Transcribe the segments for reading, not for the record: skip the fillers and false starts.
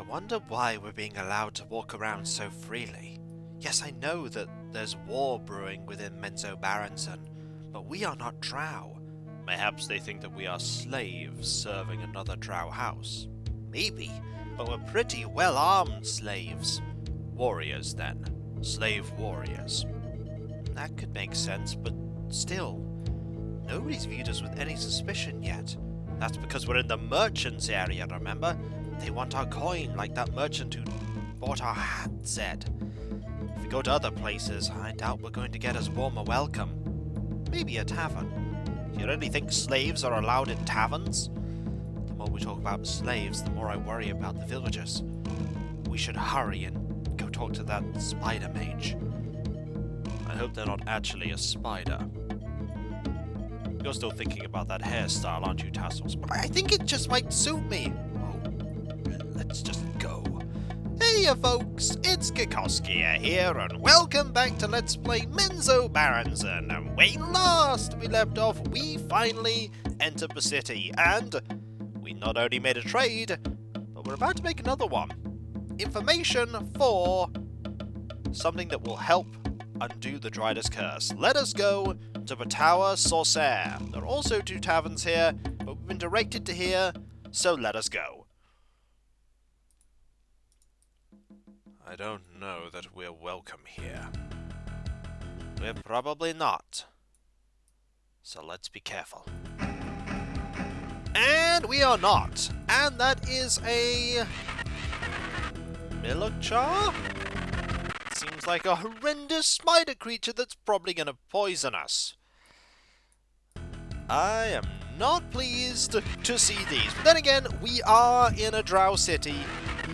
wonder why we're being allowed to walk around so freely. Yes, I know that there's war brewing within Menzoberranzan, but we are not drow. Perhaps they think that we are slaves serving another drow house. Maybe, but we're pretty well-armed slaves. Warriors, then. Slave warriors. That could make sense, but still, nobody's viewed us with any suspicion yet. That's because we're in the merchants area, remember? They want our coin, like that merchant who bought our hat said. If we go to other places, I doubt we're going to get as warm a welcome. Maybe a tavern. Do you really think slaves are allowed in taverns? The more we talk about slaves, the more I worry about the villagers. We should hurry and go talk to that spider mage. I hope they're not actually a spider. You're still thinking about that hairstyle, aren't you, Tassels? But I think it just might suit me. Let's just go. Hey folks, it's Kikoskia here, and welcome back to Let's Play Menzoberranzan. And when last we left off, we finally entered the city, and we not only made a trade, but we're about to make another one. Information for something that will help undo the drider's curse. Let us go to the Tower Sorcerer. There are also 2 taverns here, but we've been directed to here, so let us go. I don't know that we're welcome here. We're probably not. So let's be careful. And we are not. And that is a Milokchar? Seems like a horrendous spider creature that's probably going to poison us. I am not pleased to see these. But then again, we are in a drow city.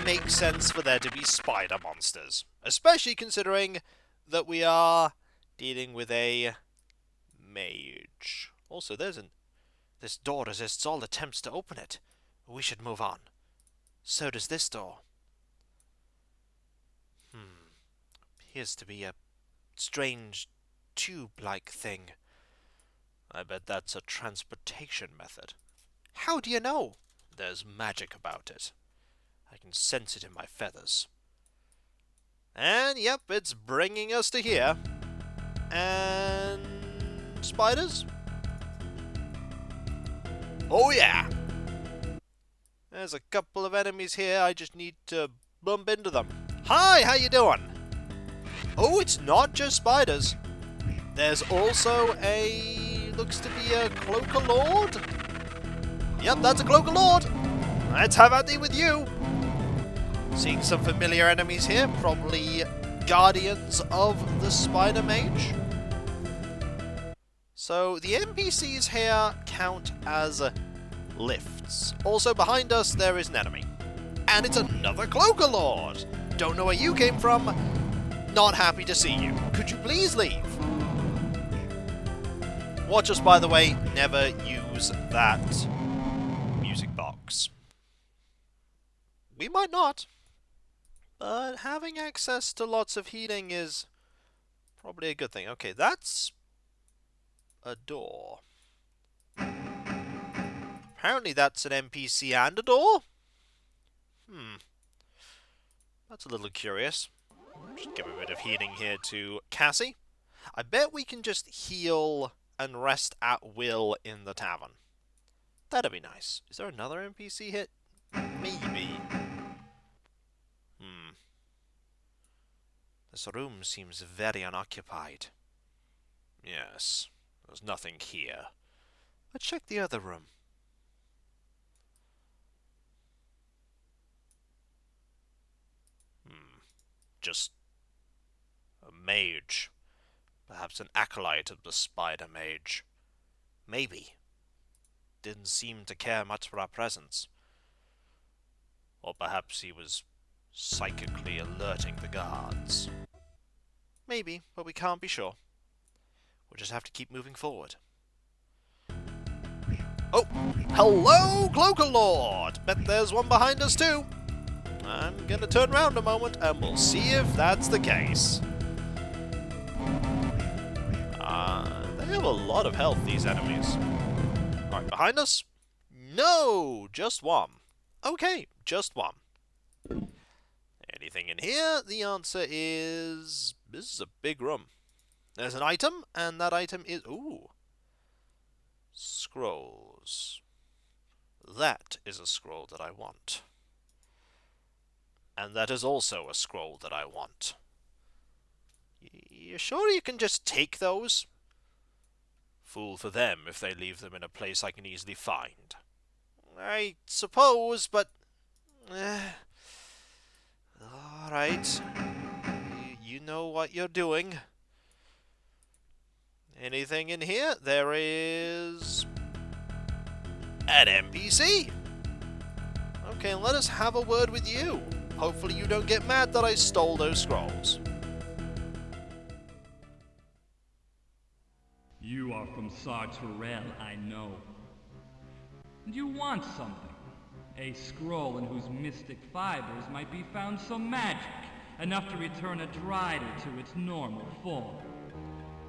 Makes sense for there to be spider monsters. Especially considering that we are dealing with a mage. Also, this door resists all attempts to open it. We should move on. So does this door. Appears to be a strange tube-like thing. I bet that's a transportation method. How do you know? There's magic about it. I can sense it in my feathers. And yep, it's bringing us to here. And spiders? Oh yeah! There's a couple of enemies here, I just need to bump into them. Hi, how you doing? Oh, it's not just spiders. There's also looks to be a cloaker lord. Yep, that's a cloaker lord. Let's have at thee with you. Seeing some familiar enemies here, probably guardians of the spider mage. So the NPCs here count as lifts. Also behind us there is an enemy. And it's another cloaker lord. Don't know where you came from. Not happy to see you. Could you please leave? Watch us, by the way, never use that music box. We might not, but having access to lots of healing is probably a good thing. Okay, that's a door. Apparently that's an NPC and a door? That's a little curious. Just give a bit of healing here to Cassie. I bet we can just heal and rest at will in the tavern. That'd be nice. Is there another NPC hit? Maybe. This room seems very unoccupied. Yes, there's nothing here. Let's check the other room. Just a mage. Perhaps an acolyte of the spider mage. Maybe. Didn't seem to care much for our presence. Or perhaps he was psychically alerting the guards. Maybe, but we can't be sure. We'll just have to keep moving forward. Oh! Hello, Cloaker Lord! Bet there's one behind us too! I'm gonna turn around a moment and we'll see if that's the case. They have a lot of health, these enemies. Alright, behind us? No! Just one. Okay, just one. anything in here? The answer is... this is a big room. There's an item, and that item is... ooh. Scrolls. That is a scroll that I want. And that is also a scroll that I want. You sure you can just take those? Fool for them if they leave them in a place I can easily find. I suppose, but... alright. You know what you're doing. Anything in here? There is... an NPC! Okay, let us have a word with you. Hopefully you don't get mad that I stole those scrolls. You are from Sartorel, I know. And you want something. A scroll in whose mystic fibers might be found some magic, enough to return a drider to its normal form.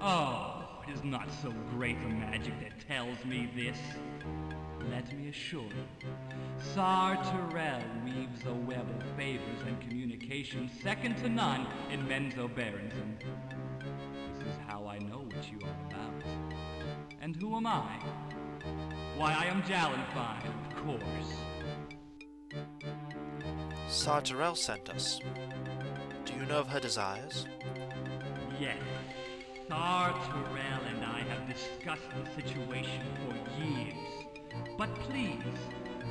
Oh, it is not so great a magic that tells me this. Let me assure you, Sartorel weaves a web of favors and communication second to none in Menzoberranzan. This is how I know what you are about. And who am I? Why, I am Jalenfine, of course. Sartorel sent us. Do you know of her desires? Yes. Sartorel and I have discussed the situation for years. But please,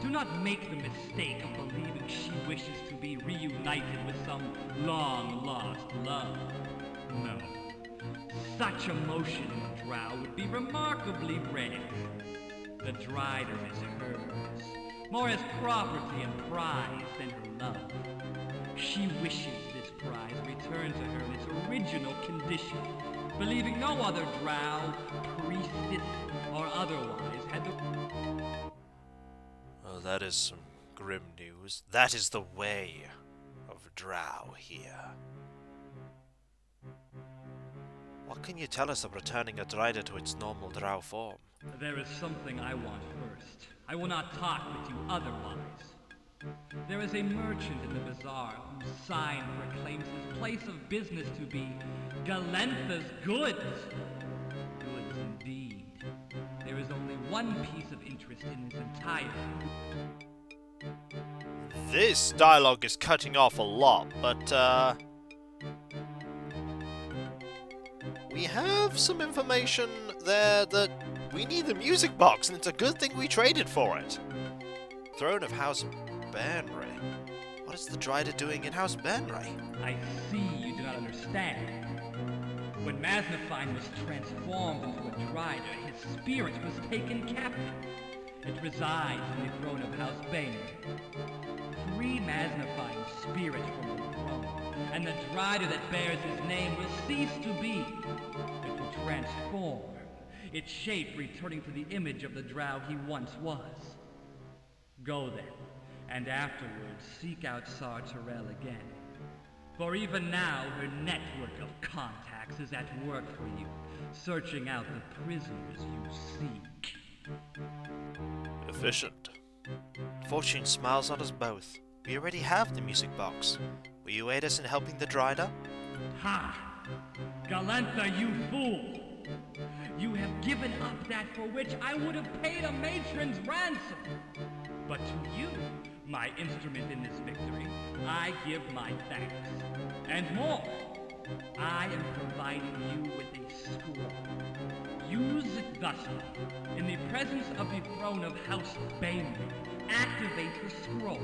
do not make the mistake of believing she wishes to be reunited with some long-lost love. No. Such emotion in the drow would be remarkably rare. The drider is hers, more as property and prize than her love. She wishes this prize returned to her in its original condition, believing no other drow, priestess, or otherwise had the... Oh, that is some grim news. That is the way of drow here. What can you tell us of returning a drider to its normal drow form? There is something I want first. I will not talk with you otherwise. There is a merchant in the bazaar whose sign proclaims his place of business to be Galentha's Goods. Goods indeed. There is only one piece of interest in his entire... This dialogue is cutting off a lot, but, we have some information there that we need the music box, and it's a good thing we traded for it. Throne of House Benry. What is the drider doing in House Benry? I see you do not understand. When Masnafine was transformed into a drider, his spirit was taken captive. It resides in the throne of House Benry. Free Masnafine's spirit from the throne, and the drider that bears his name will cease to be. It will transform, its shape returning to the image of the drow he once was. Go then, and afterwards seek out Sartorel again. For even now, her network of contacts is at work for you, searching out the prisoners you seek. Efficient. Fortune smiles on us both. We already have the music box. Will you aid us in helping the drider? Ha! Galentha, you fool! You have given up that for which I would have paid a matron's ransom. But to you, my instrument in this victory, I give my thanks. And more, I am providing you with a scroll. Use it thusly. In the presence of the throne of House Bainry, activate the scroll.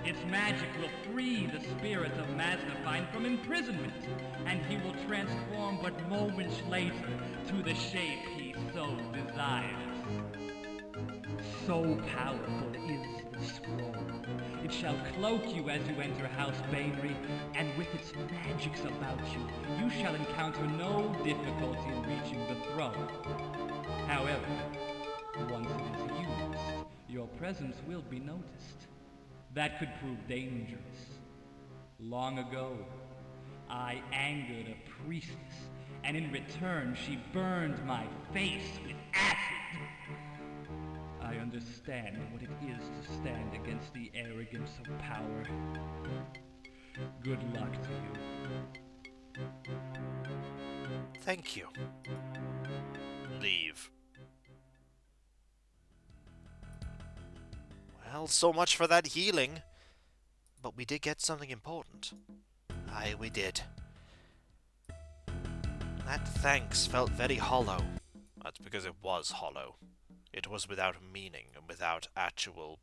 Its magic will free the spirit of Masnafine from imprisonment, and he will transform but moments later to the shape he so desires. So powerful is the scroll. It shall cloak you as you enter House Bainry, and with its magics about you, you shall encounter no difficulty in reaching the throne. However, once it is used, your presence will be noticed. That could prove dangerous. Long ago, I angered a priestess, and in return she burned my face with acid. I understand what it is to stand against the arrogance of power. Good luck to you. Thank you. Leave. Well, so much for that healing. But we did get something important. Aye, we did. That thanks felt very hollow. That's because it was hollow. It was without meaning and without actual,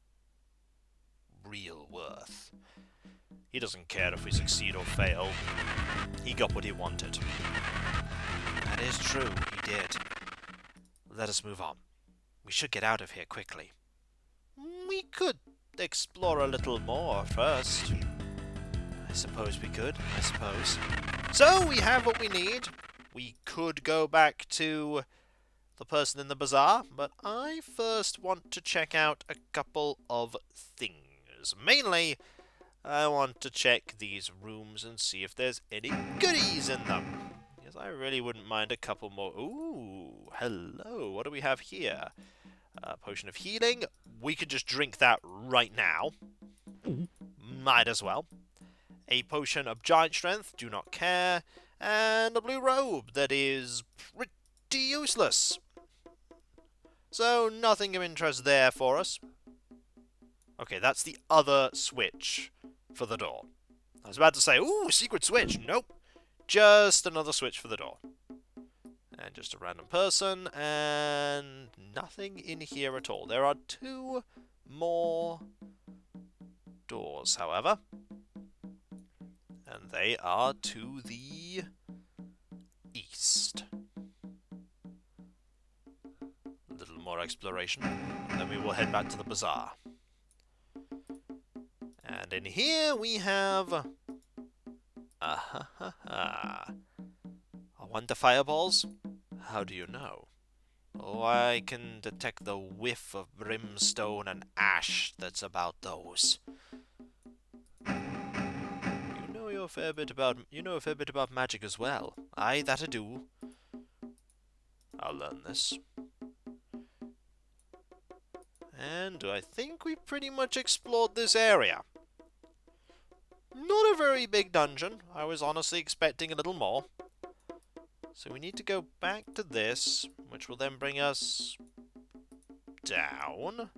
real worth. He doesn't care if we succeed or fail. He got what he wanted. That is true, he did. Let us move on. We should get out of here quickly. We could explore a little more first. I suppose we could, I suppose. So, we have what we need. We could go back to the person in the bazaar, but I first want to check out a couple of things. Mainly, I want to check these rooms and see if there's any goodies in them. Yes, I really wouldn't mind a couple more. Ooh, hello. What do we have here? Potion of healing. We could just drink that right now. Might as well. A potion of giant strength. Do not care. And a blue robe that is pretty useless. So, nothing of interest there for us. Okay, that's the other switch for the door. I was about to say, ooh, secret switch. Nope. Just another switch for the door. And just a random person, and nothing in here at all. There are 2 more doors, however. And they are to the east. A little more exploration, and then we will head back to the bazaar. And in here we have... Wonder fireballs? How do you know? Oh, I can detect the whiff of brimstone and ash that's about those. You know a fair bit about magic as well. Aye, that I do. I'll learn this. And I think we pretty much explored this area. Not a very big dungeon. I was honestly expecting a little more. So we need to go back to this, which will then bring us down.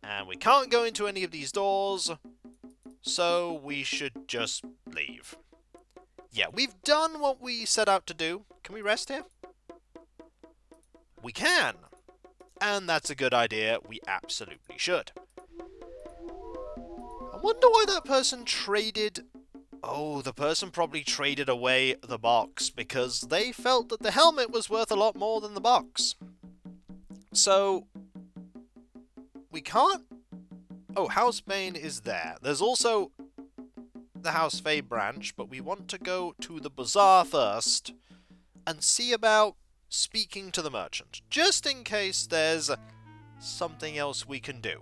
And we can't go into any of these doors, so we should just leave. Yeah, we've done what we set out to do. Can we rest here? We can! And that's a good idea. We absolutely should. I wonder why that person traded... Oh, the person probably traded away the box because they felt that the helmet was worth a lot more than the box. So, we can't... Oh, House Bane is there. There's also the House Fae branch, but we want to go to the bazaar first and see about speaking to the merchant, just in case there's something else we can do.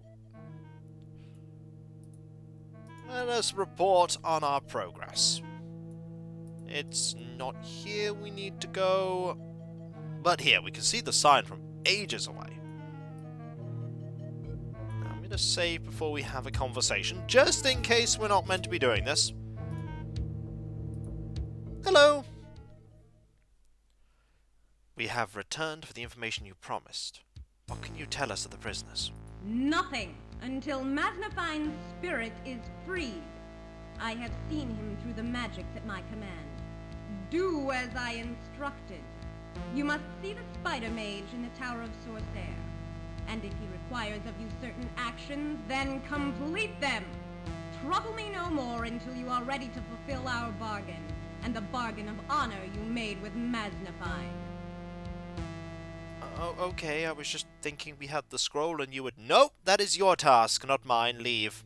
Let us report on our progress. It's not here we need to go, but here, we can see the sign from ages away. Now, I'm going to save before we have a conversation, just in case we're not meant to be doing this. Hello! We have returned for the information you promised. What can you tell us of the prisoners? Nothing until Magnifine's spirit is freed. I have seen him through the magics at my command. Do as I instructed. You must see the Spider Mage in the Tower of Sorcerer. And if he requires of you certain actions, then complete them. Trouble me no more until you are ready to fulfill our bargain, and the bargain of honor you made with Magnifine. Oh, okay, I was just thinking we had the scroll and you would... Nope, that is your task, not mine. Leave.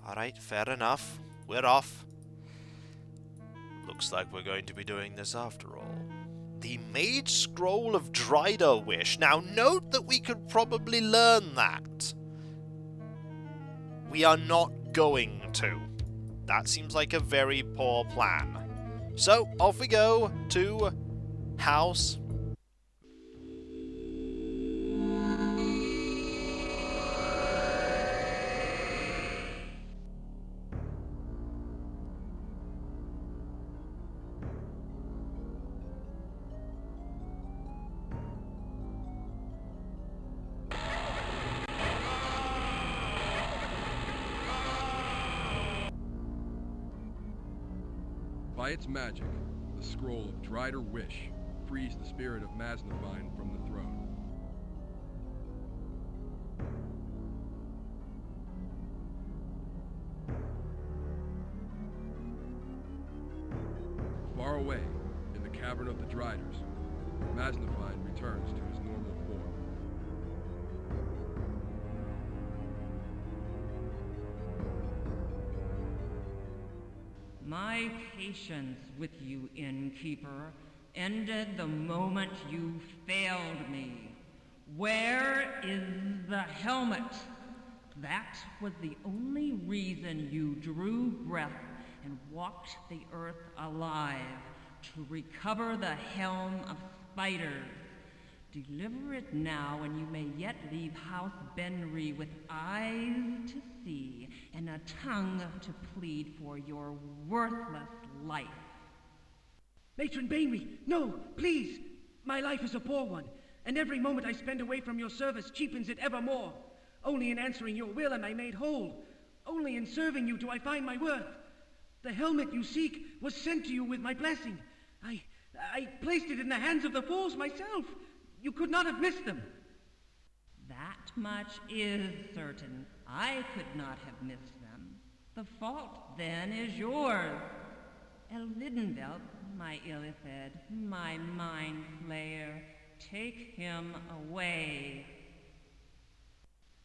Alright, fair enough. We're off. Looks like we're going to be doing this after all. The Mage Scroll of Drider Wish. Now, note that we could probably learn that. We are not going to. That seems like a very poor plan. So, off we go to House... By its magic, the scroll of Drider Wish frees the spirit of Maznafine from the throne. Far away, in the cavern of the Driders, Maznafine returns to his normal form. My patience with you, innkeeper, ended the moment you failed me. Where is the helmet? That was the only reason you drew breath and walked the earth alive, to recover the helm of spiders. Deliver it now, and you may yet leave House Benry with eyes to see and a tongue to plead for your worthless life. Matron Bainry, no, please! My life is a poor one, and every moment I spend away from your service cheapens it evermore. Only in answering your will am I made whole. Only in serving you do I find my worth. The helmet you seek was sent to you with my blessing. I placed it in the hands of the fools myself. You could not have missed them. That much is certain. I could not have missed them. The fault, then, is yours. Elvidenvelt, my Illithid, my mind flayer, take him away.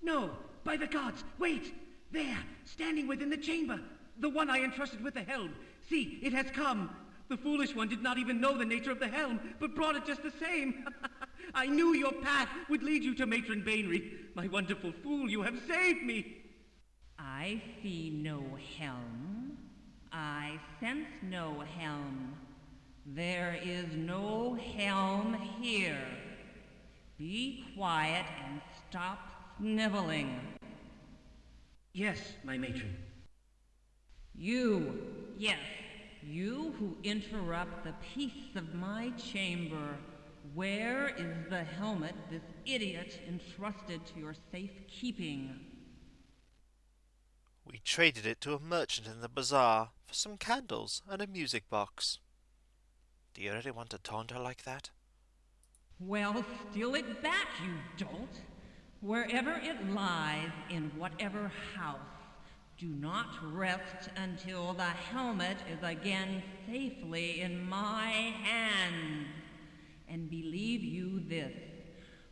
No, by the gods, wait! There, standing within the chamber, the one I entrusted with the helm. See, it has come. The foolish one did not even know the nature of the helm, but brought it just the same. I knew your path would lead you to Matron Bainry. My wonderful fool, you have saved me. I see no helm. I sense no helm. There is no helm here. Be quiet and stop sniveling. Yes, my matron. You, yes, you who interrupt the peace of my chamber. Where is the helmet this idiot entrusted to your safekeeping? We traded it to a merchant in the bazaar for some candles and a music box. Do you really want to taunt her like that? Well, steal it back, you dolt. Wherever it lies, in whatever house, do not rest until the helmet is again safely in my hands. And believe you this,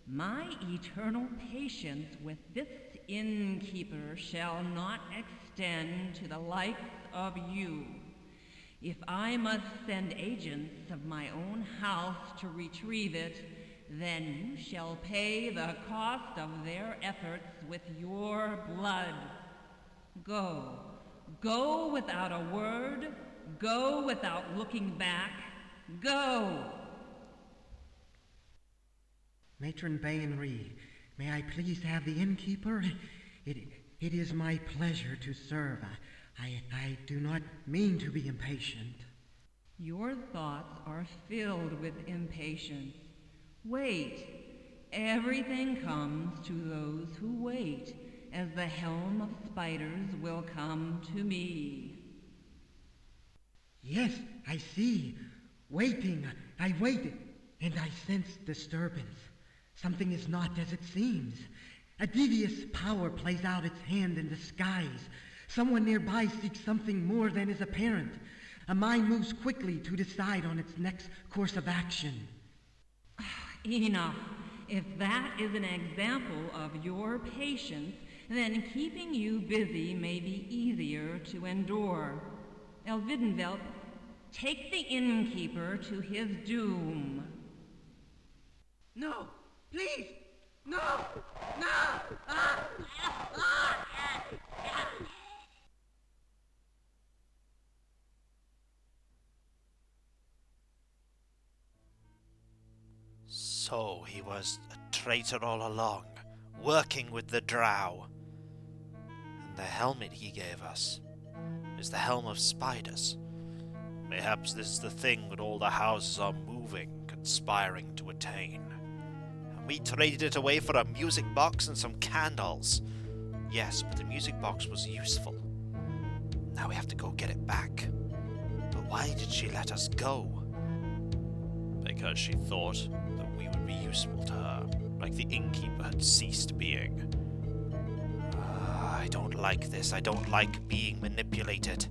my eternal patience with this innkeeper shall not extend to the likes of you. If I must send agents of my own house to retrieve it, then you shall pay the cost of their efforts with your blood. Go. Go without a word. Go without looking back. Go! Matron Bainry, may I please have the innkeeper? It is my pleasure to serve. I do not mean to be impatient. Your thoughts are filled with impatience. Wait. Everything comes to those who wait, as the helm of spiders will come to me. Yes, I see. Waiting, I waited, and I sense disturbance. Something is not as it seems. A devious power plays out its hand in disguise. Someone nearby seeks something more than is apparent. A mind moves quickly to decide on its next course of action. Enough. If that is an example of your patience, then keeping you busy may be easier to endure. Elvidenvelt, take the innkeeper to his doom. No, please! No! No! So he was a traitor all along, working with the drow. And the helmet he gave us is the helm of spiders. Mayhaps this is the thing that all the houses are moving, conspiring to attain. And we traded it away for a music box and some candles. Yes, but the music box was useful. Now we have to go get it back. But Why did she let us go? Because she thought that we would be useful to her, like the innkeeper had ceased being. I don't like this. I don't like being manipulated,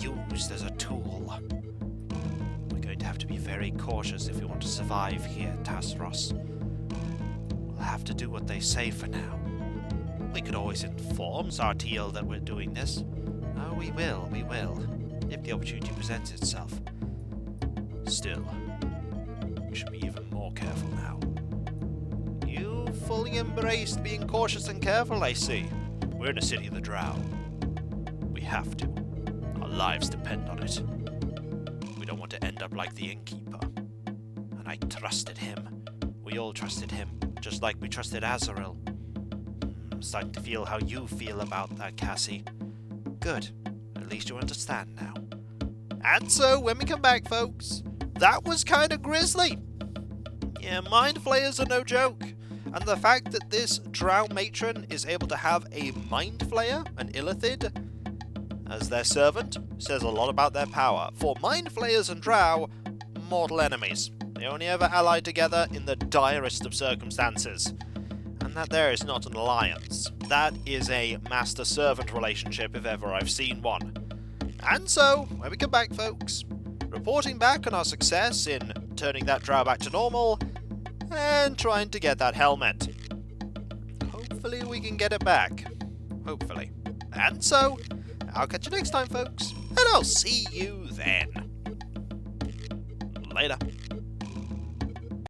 used as a tool. We're going to have to be very cautious if we want to survive here, Tasros. We'll have to do what they say for now. We could always inform Sartiel that we're doing this. Oh, we will, if the opportunity presents itself. Still, we should be even more careful now. You fully embraced being cautious and careful, I see. We're in a city of the drow. We have to. Our lives depend on it. We don't want to end up like the innkeeper. And I trusted him. We all trusted him, just like we trusted Azrael. I'm starting to feel how you feel about that, Cassie. Good. At least you understand now. And so, when we come back, folks, that was kind of grisly. Yeah, mind flayers are no joke. And the fact that this drow matron is able to have a mind flayer, an illithid, as their servant, says a lot about their power. For mind flayers and drow, mortal enemies. They only ever ally together in the direst of circumstances. And that there is not an alliance. That is a master-servant relationship if ever I've seen one. And so, when we come back, folks, reporting back on our success in turning that drow back to normal, and trying to get that helmet. Hopefully we can get it back. Hopefully. And so, I'll catch you next time, folks, and I'll see you then. Later.